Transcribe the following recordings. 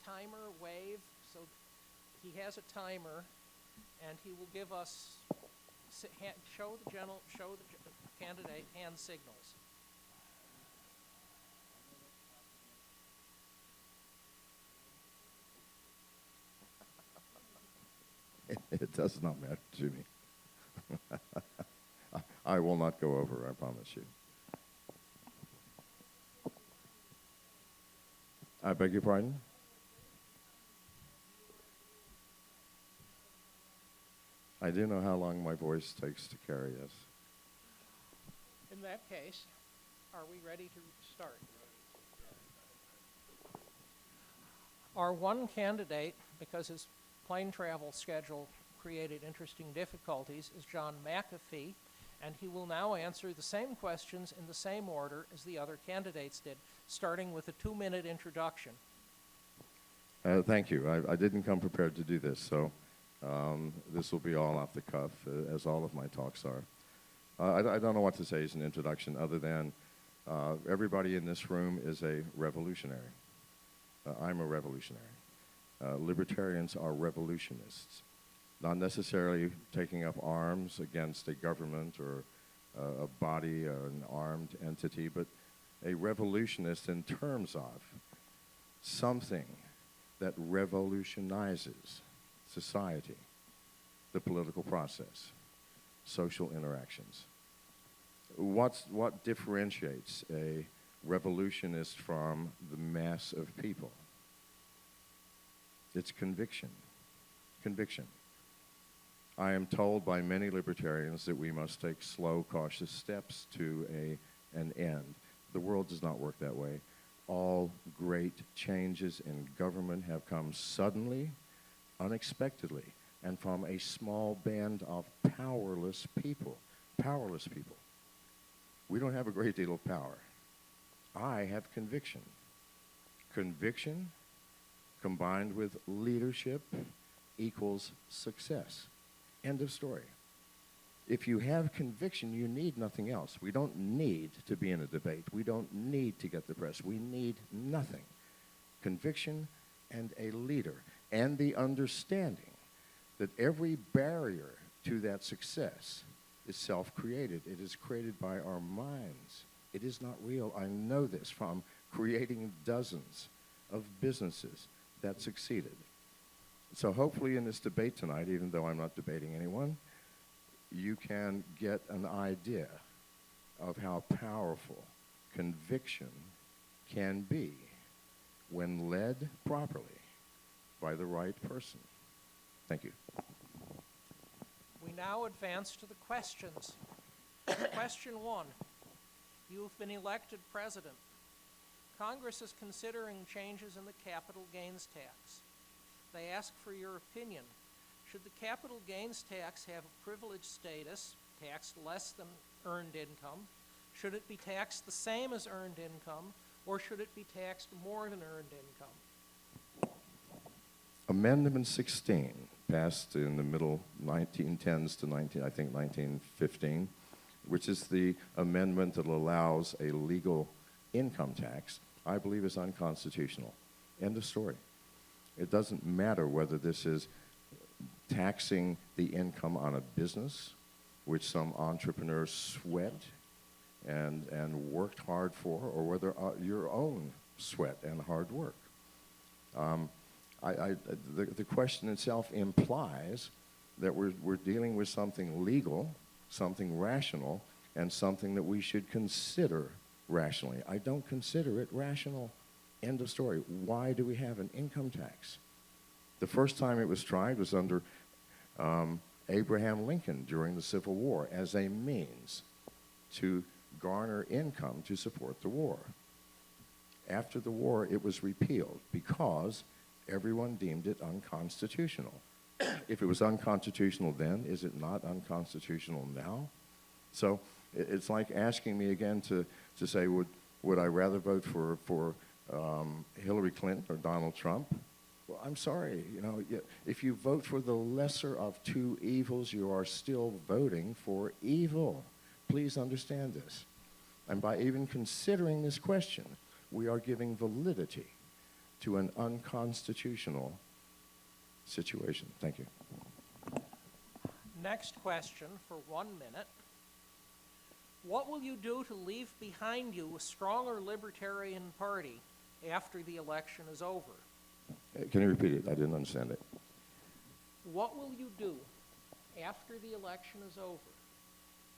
timer wave. So he has a timer, and he will give us, show the candidate hand signals. It does not matter to me. I will not go over, I promise you. I beg your pardon? I do know how long my voice takes to carry us. In that case, are we ready to start? Our one candidate, because his plane travel schedule created interesting difficulties, is John McAfee, and he will now answer the same questions in the same order as the other candidates did, starting with a 2-minute introduction. Thank you. I didn't come prepared to do this, so this will be all off the cuff, as all of my talks are. I don't know what to say as an introduction other than everybody in this room is a revolutionary. I'm a revolutionary. Libertarians are revolutionists, not necessarily taking up arms against a government or a body or an armed entity, but a revolutionist in terms of something that revolutionizes society, the political process, social interactions. What differentiates a revolutionist from the mass of people? It's conviction. Conviction. I am told by many libertarians that we must take slow, cautious steps to an end. The world does not work that way. All great changes in government have come suddenly, unexpectedly, and from a small band of powerless people. Powerless people. We don't have a great deal of power. I have conviction. Conviction combined with leadership equals success. End of story. If you have conviction, you need nothing else. We don't need to be in a debate. We don't need to get the press. We need nothing. Conviction and a leader, and the understanding that every barrier to that success is self-created. It is created by our minds. It is not real. I know this from creating dozens of businesses that succeeded. So hopefully in this debate tonight, even though I'm not debating anyone, you can get an idea of how powerful conviction can be when led properly by the right person. Thank you. We now advance to the questions. Question 1. You've been elected president. Congress is considering changes in the capital gains tax. They ask for your opinion. Should the capital gains tax have a privileged status, taxed less than earned income? Should it be taxed the same as earned income, or should it be taxed more than earned income? Amendment 16 passed in the middle 1910s to 1915, which is the amendment that allows a legal income tax, I believe is unconstitutional. End of story. It doesn't matter whether this is taxing the income on a business, which some entrepreneurs sweat and worked hard for, or whether your own sweat and hard work. The question itself implies that we're dealing with something legal, something rational, and something that we should consider rationally. I don't consider it rational. End of story. Why do we have an income tax? The first time it was tried was under Abraham Lincoln during the Civil War as a means to garner income to support the war. After the war, it was repealed because everyone deemed it unconstitutional. If it was unconstitutional then, is it not unconstitutional now? So it's like asking me again to say, would I rather vote for Hillary Clinton or Donald Trump? Well, I'm sorry, if you vote for the lesser of two evils, you are still voting for evil. Please understand this. And by even considering this question, we are giving validity to an unconstitutional situation. Thank you. Next question for 1 minute. What will you do to leave behind you a stronger Libertarian Party after the election is over? Can you repeat it? I didn't understand it. What will you do after the election is over?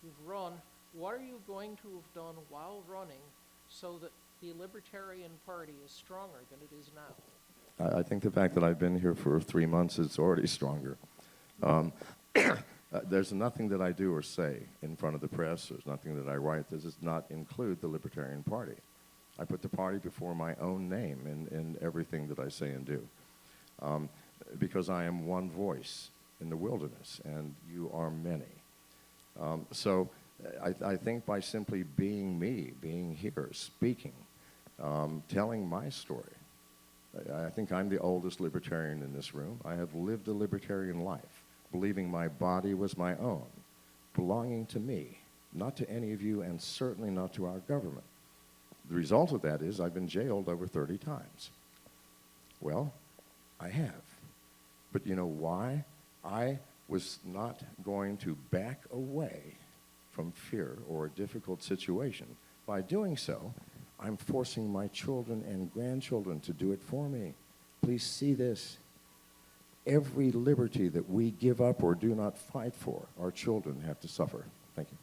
You've run. What are you going to have done while running so that the Libertarian Party is stronger than it is now? I think the fact that I've been here for 3 months is already stronger. There's nothing that I do or say in front of the press. There's nothing that I write that does not include the Libertarian Party. I put the party before my own name in everything that I say and do. Because I am one voice in the wilderness, and you are many. So I think by simply being me, being here, speaking, telling my story, I think I'm the oldest libertarian in this room. I have lived a libertarian life, believing my body was my own, belonging to me, not to any of you, and certainly not to our government. The result of that is I've been jailed over 30 times. Well, I have. But you know why? I was not going to back away from fear or a difficult situation. By doing so, I'm forcing my children and grandchildren to do it for me. Please see this. Every liberty that we give up or do not fight for, our children have to suffer. Thank you.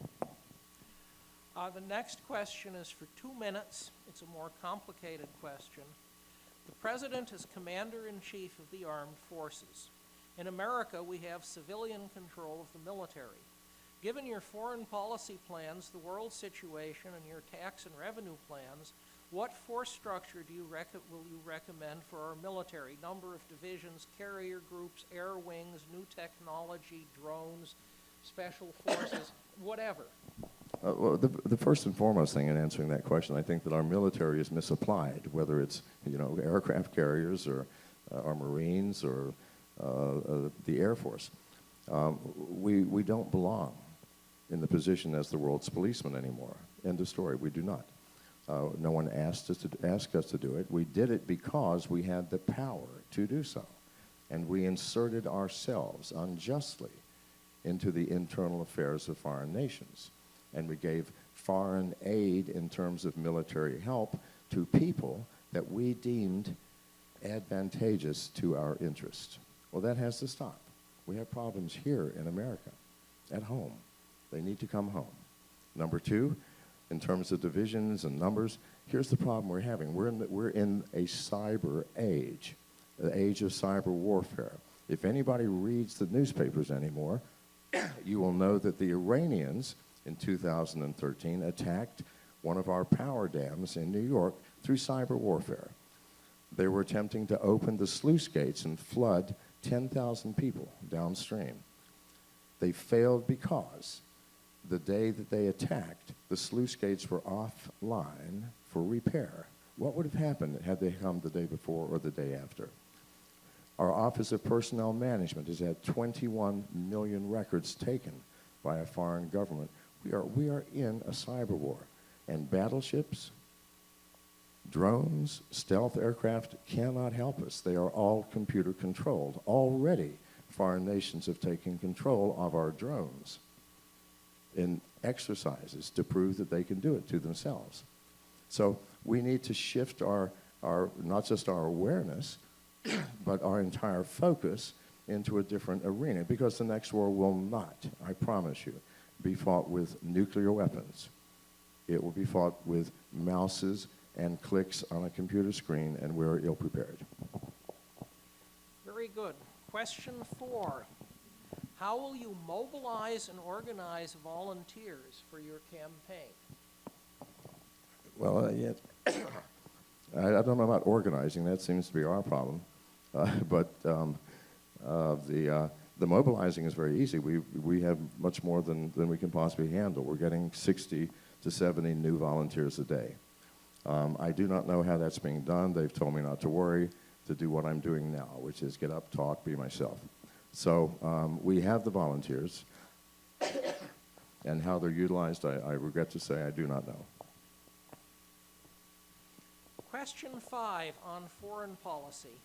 The next question is for 2 minutes. It's a more complicated question. The President is Commander-in-Chief of the Armed Forces. In America, we have civilian control of the military. Given your foreign policy plans, the world situation, and your tax and revenue plans, what force structure will you recommend for our military? Number of divisions, carrier groups, air wings, new technology, drones, special forces, whatever. Well, the first and foremost thing in answering that question, I think that our military is misapplied, whether it's aircraft carriers or our Marines or the Air Force. We don't belong in the position as the world's policeman anymore. End of story. We do not. No one asked us to do it. We did it because we had the power to do so, and we inserted ourselves unjustly into the internal affairs of foreign nations. And we gave foreign aid in terms of military help to people that we deemed advantageous to our interest. Well, that has to stop. We have problems here in America, at home. They need to come home. Number two, in terms of divisions and numbers, here's the problem we're having. We're in a cyber age, the age of cyber warfare. If anybody reads the newspapers anymore, you will know that the Iranians in 2013 attacked one of our power dams in New York through cyber warfare. They were attempting to open the sluice gates and flood 10,000 people downstream. They failed because the day that they attacked, the sluice gates were offline for repair. What would have happened had they come the day before or the day after? Our Office of Personnel Management has had 21 million records taken by a foreign government. We are in a cyber war, and battleships, drones, stealth aircraft cannot help us. They are all computer controlled. Already, foreign nations have taken control of our drones in exercises to prove that they can do it to themselves. So we need to shift our not just our awareness, but our entire focus into a different arena, because the next war will not, I promise you, be fought with nuclear weapons. It will be fought with mouses and clicks on a computer screen, and we're ill-prepared. Very good. Question 4. How will you mobilize and organize volunteers for your campaign? Well, I don't know about organizing. That seems to be our problem. But the mobilizing is very easy. We have much more than we can possibly handle. We're getting 60 to 70 new volunteers a day. I do not know how that's being done. They've told me not to worry, to do what I'm doing now, which is get up, talk, be myself. So we have the volunteers, and how they're utilized, I regret to say I do not know. Question 5 on foreign policy.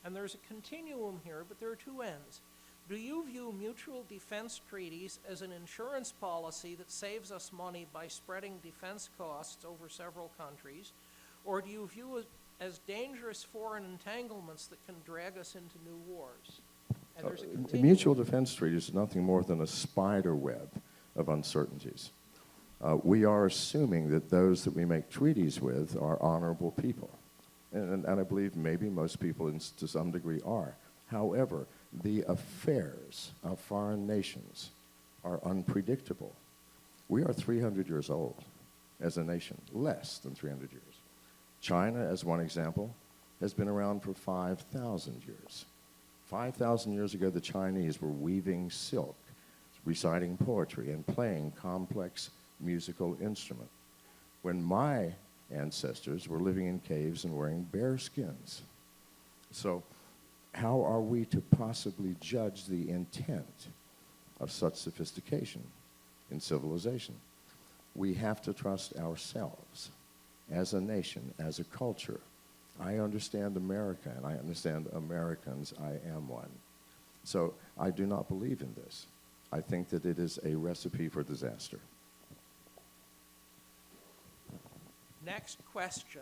And there's a continuum here, but there are two ends. Do you view mutual defense treaties as an insurance policy that saves us money by spreading defense costs over several countries? Or do you view it as dangerous foreign entanglements that can drag us into new wars? And there's a continuum. Mutual defense treaties is nothing more than a spider web of uncertainties. We are assuming that those that we make treaties with are honorable people. And I believe maybe most people to some degree are. However, the affairs of foreign nations are unpredictable. We are 300 years old as a nation, less than 300 years. China, as one example, has been around for 5,000 years. 5,000 years ago, the Chinese were weaving silk, reciting poetry, and playing complex musical instruments. When my ancestors were living in caves and wearing bear skins. So how are we to possibly judge the intent of such sophistication in civilization? We have to trust ourselves as a nation, as a culture. I understand America, and I understand Americans. I am one. So I do not believe in this. I think that it is a recipe for disaster. Next question.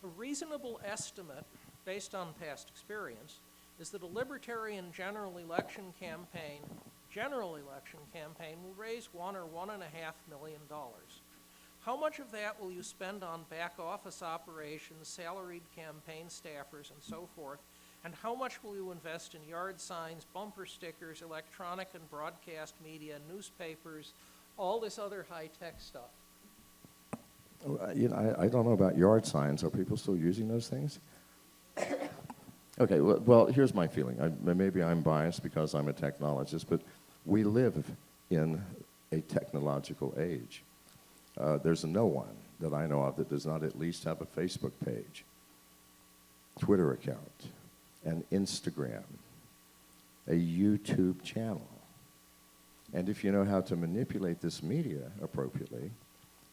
A reasonable estimate, based on past experience, is that a Libertarian general election campaign will raise $1 or $1.5 million. How much of that will you spend on back office operations, salaried campaign staffers, and so forth? And how much will you invest in yard signs, bumper stickers, electronic and broadcast media, newspapers, all this other high-tech stuff? I don't know about yard signs. Are people still using those things? Okay, well, here's my feeling. Maybe I'm biased because I'm a technologist, but we live in a technological age. There's no one that I know of that does not at least have a Facebook page, Twitter account, an Instagram, a YouTube channel. And if you know how to manipulate this media appropriately,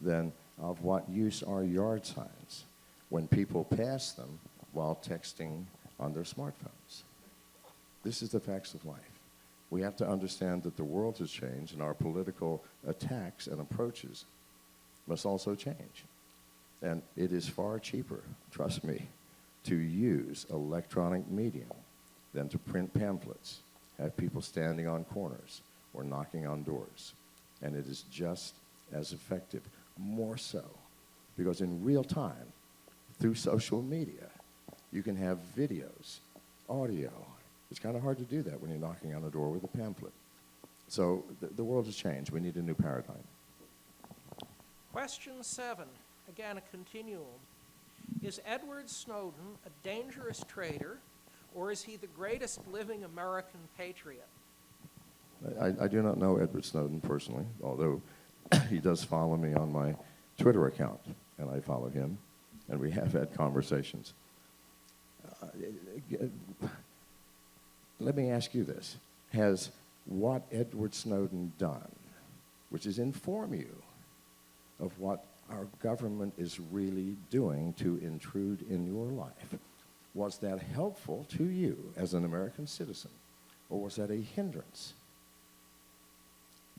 then of what use are yard signs when people pass them while texting on their smartphones? This is the facts of life. We have to understand that the world has changed and our political attacks and approaches must also change. And it is far cheaper, trust me, to use electronic medium than to print pamphlets, have people standing on corners or knocking on doors. And it is just as effective. More so, because in real time, through social media, you can have videos, audio. It's kind of hard to do that when you're knocking on a door with a pamphlet. So the world has changed. We need a new paradigm. Question 7, again a continuum. Is Edward Snowden a dangerous traitor, or is he the greatest living American patriot? I do not know Edward Snowden personally, although he does follow me on my Twitter account, and I follow him, and we have had conversations. Let me ask you this. Has what Edward Snowden done, which is inform you of what our government is really doing to intrude in your life, was that helpful to you as an American citizen, or was that a hindrance?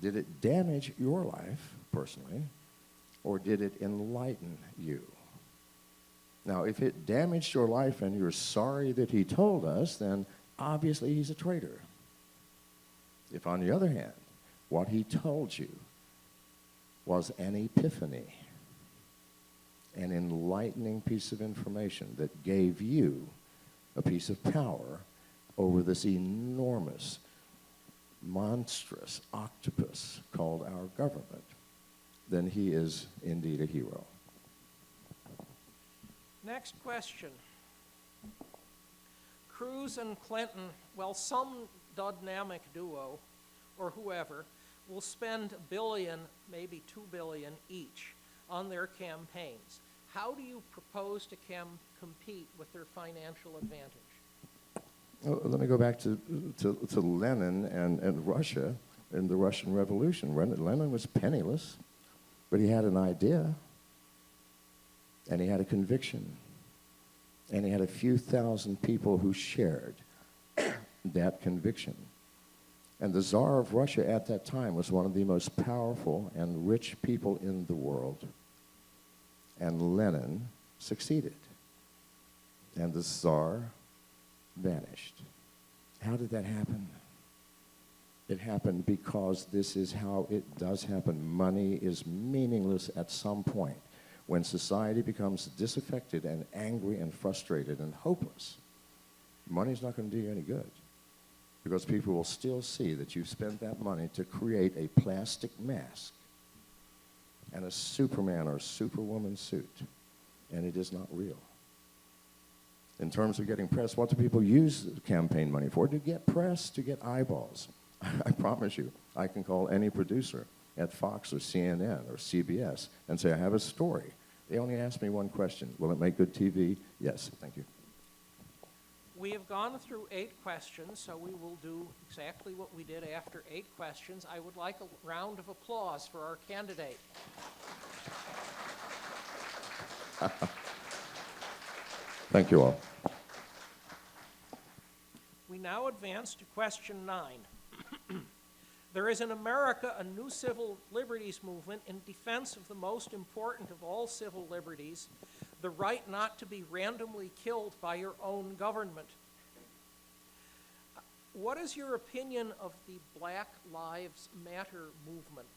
Did it damage your life, personally, or did it enlighten you? Now, if it damaged your life and you're sorry that he told us, then obviously he's a traitor. If, on the other hand, what he told you was an epiphany, an enlightening piece of information that gave you a piece of power over this enormous, monstrous octopus called our government, then he is indeed a hero. Next question. Cruz and Clinton, well, some dynamic duo, or whoever, will spend $1 billion, maybe $2 billion each on their campaigns. How do you propose to compete with their financial advantage? Well, let me go back to Lenin and Russia and the Russian Revolution. Lenin was penniless, but he had an idea. And he had a conviction. And he had a few thousand people who shared that conviction. And the Tsar of Russia at that time was one of the most powerful and rich people in the world. And Lenin succeeded. And the Tsar vanished. How did that happen? It happened because this is how it does happen. Money is meaningless at some point. When society becomes disaffected and angry and frustrated and hopeless, money's not going to do you any good. Because people will still see that you've spent that money to create a plastic mask and a Superman or Superwoman suit, and it is not real. In terms of getting press, what do people use campaign money for? To get press, to get eyeballs. I promise you, I can call any producer at Fox or CNN or CBS and say, I have a story. They only ask me one question. Will it make good TV? Yes, thank you. We have gone through 8 questions, so we will do exactly what we did after 8 questions. I would like a round of applause for our candidate. Thank you all. We now advance to question 9. There is in America a new civil liberties movement in defense of the most important of all civil liberties, the right not to be randomly killed by your own government. What is your opinion of the Black Lives Matter movement?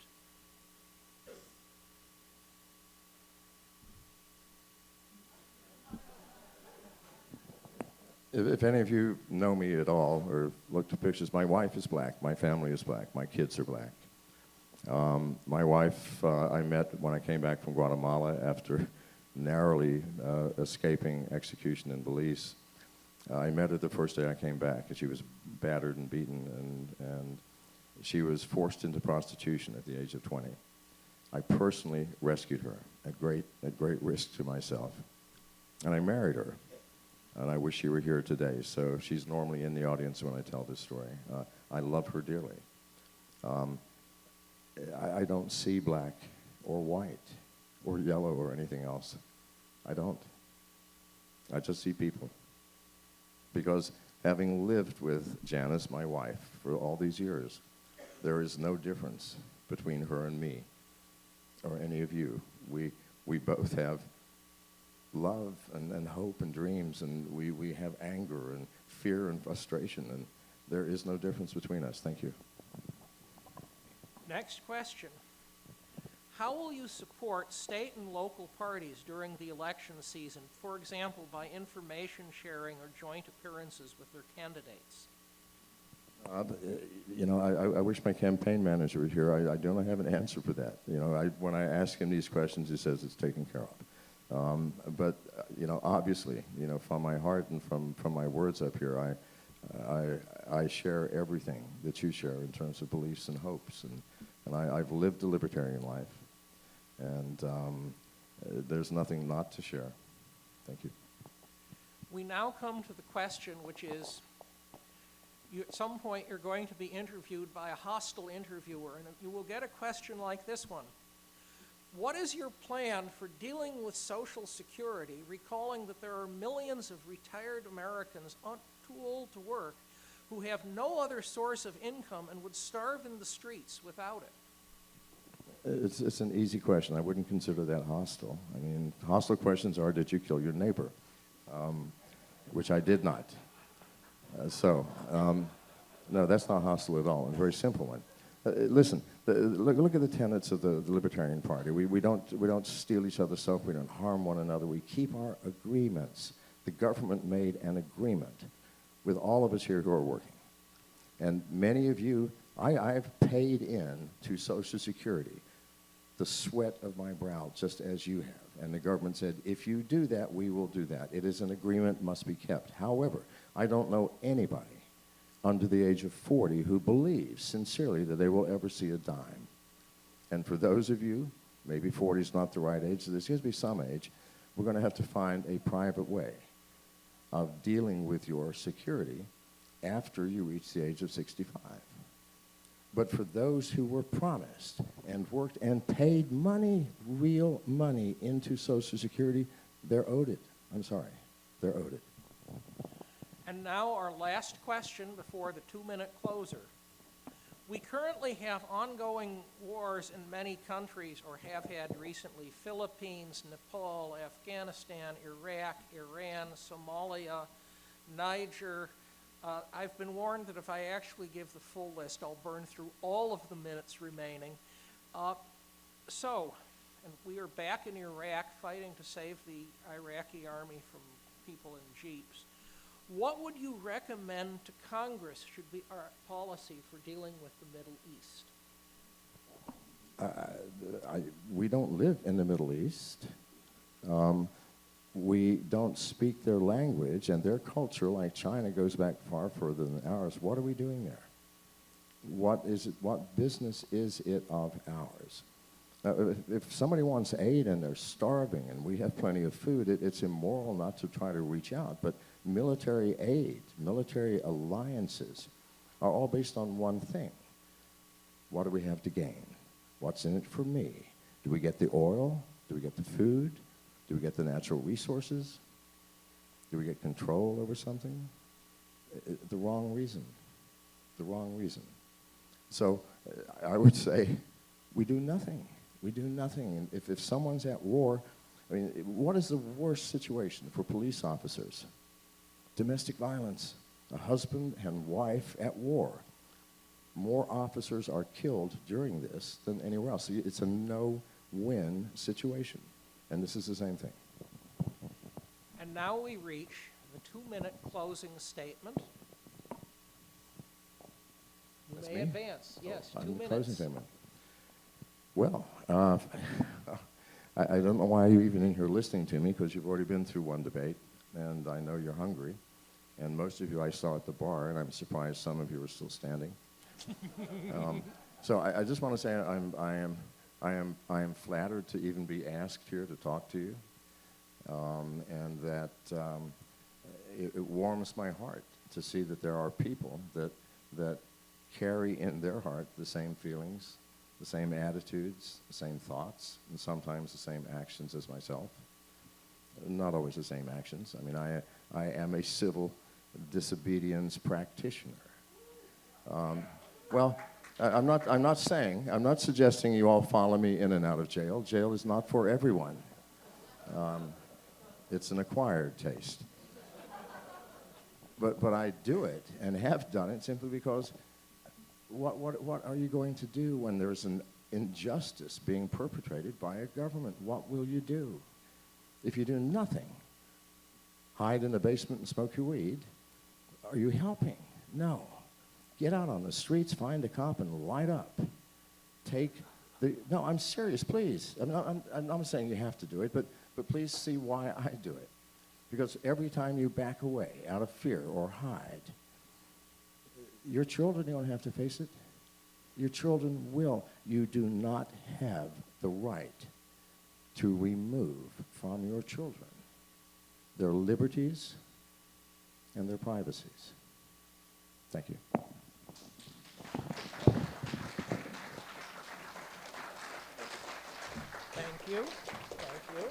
If any of you know me at all or looked at pictures, my wife is black, my family is black, my kids are black. My wife I met when I came back from Guatemala after narrowly escaping execution in Belize. I met her the first day I came back, and she was battered and beaten, and she was forced into prostitution at the age of 20. I personally rescued her at great risk to myself, and I married her. And I wish she were here today. So she's normally in the audience when I tell this story. I love her dearly. I don't see black or white or yellow or anything else. I don't. I just see people. Because having lived with Janice, my wife, for all these years, there is no difference between her and me or any of you. We both have love and hope and dreams, and we have anger and fear and frustration, and there is no difference between us. Thank you. Next question. How will you support state and local parties during the election season, for example, by information sharing or joint appearances with their candidates? You know, I wish my campaign manager were here. I don't have an answer for that. You know, when I ask him these questions, he says it's taken care of. But you know, obviously, you know, from my heart and from my words up here, I share everything that you share in terms of beliefs and hopes, and I've lived a libertarian life, and there's nothing not to share. Thank you. We now come to the question, which is, at some point you're going to be interviewed by a hostile interviewer, and you will get a question like this one. What is your plan for dealing with Social Security, recalling that there are millions of retired Americans too old to work who have no other source of income and would starve in the streets without it? It's an easy question. I wouldn't consider that hostile. I mean, hostile questions are, did you kill your neighbor? Which I did not. No, that's not hostile at all. It's a very simple one. Listen, look at the tenets of the Libertarian Party. We don't steal each other's soap. We don't harm one another. We keep our agreements. The government made an agreement with all of us here who are working. And many of you, I've paid in to Social Security the sweat of my brow, just as you have. And the government said, if you do that, we will do that. It is an agreement, must be kept. However, I don't know anybody under the age of 40 who believes sincerely that they will ever see a dime. And for those of you, maybe 40 is not the right age, so there's going to be some age, we're going to have to find a private way of dealing with your security after you reach the age of 65. But for those who were promised and worked and paid money, real money, into Social Security, They're owed it. I'm sorry. They're owed it. And now our last question before the 2-minute closer. We currently have ongoing wars in many countries, or have had recently: Philippines, Nepal, Afghanistan, Iraq, Iran, Somalia, Niger. I've been warned that if I actually give the full list, I'll burn through all of the minutes remaining. And we are back in Iraq fighting to save the Iraqi army from people in jeeps. What would you recommend to Congress should be our policy for dealing with the Middle East? We don't live in the Middle East. We don't speak their language, and their culture, like China, goes back far further than ours. What are we doing there? What is it? What business is it of ours? If somebody wants aid and they're starving and we have plenty of food, it's immoral not to try to reach out. But military aid, military alliances are all based on one thing. What do we have to gain? What's in it for me? Do we get the oil? Do we get the food? Do we get the natural resources? Do we get control over something? The wrong reason. The wrong reason. So I would say we do nothing. We do nothing. And if someone's at war, I mean, what is the worst situation for police officers? Domestic violence. A husband and wife at war. More officers are killed during this than anywhere else. It's a no-win situation. And this is the same thing. And now we reach the 2-minute closing statement. You That's may me? advance. Yes, I'm 2 the minutes. closing statement. Well, I don't know why you're even in here listening to me, because you've already been through one debate, and I know you're hungry. And most of you I saw at the bar, and I'm surprised some of you are still standing. So I just want to say I am flattered to even be asked here to talk to you, and that it warms my heart to see that there are people that carry in their heart the same feelings, the same attitudes, the same thoughts, and sometimes the same actions as myself. Not always the same actions. I mean, I am a civil disobedience practitioner. Well, I'm not suggesting you all follow me in and out of jail. Jail is not for everyone. It's an acquired taste. But I do it and have done it simply because what are you going to do when there's an injustice being perpetrated by a government? What will you do? If you do nothing, hide in the basement and smoke your weed, are you helping? No. Get out on the streets, find a cop, and light up. No, I'm serious, please. I'm not saying you have to do it, but please see why I do it. Because every time you back away out of fear or hide, your children don't have to face it. Your children will. You do not have the right to remove from your children their liberties and their privacies. Thank you. Thank you. Thank you.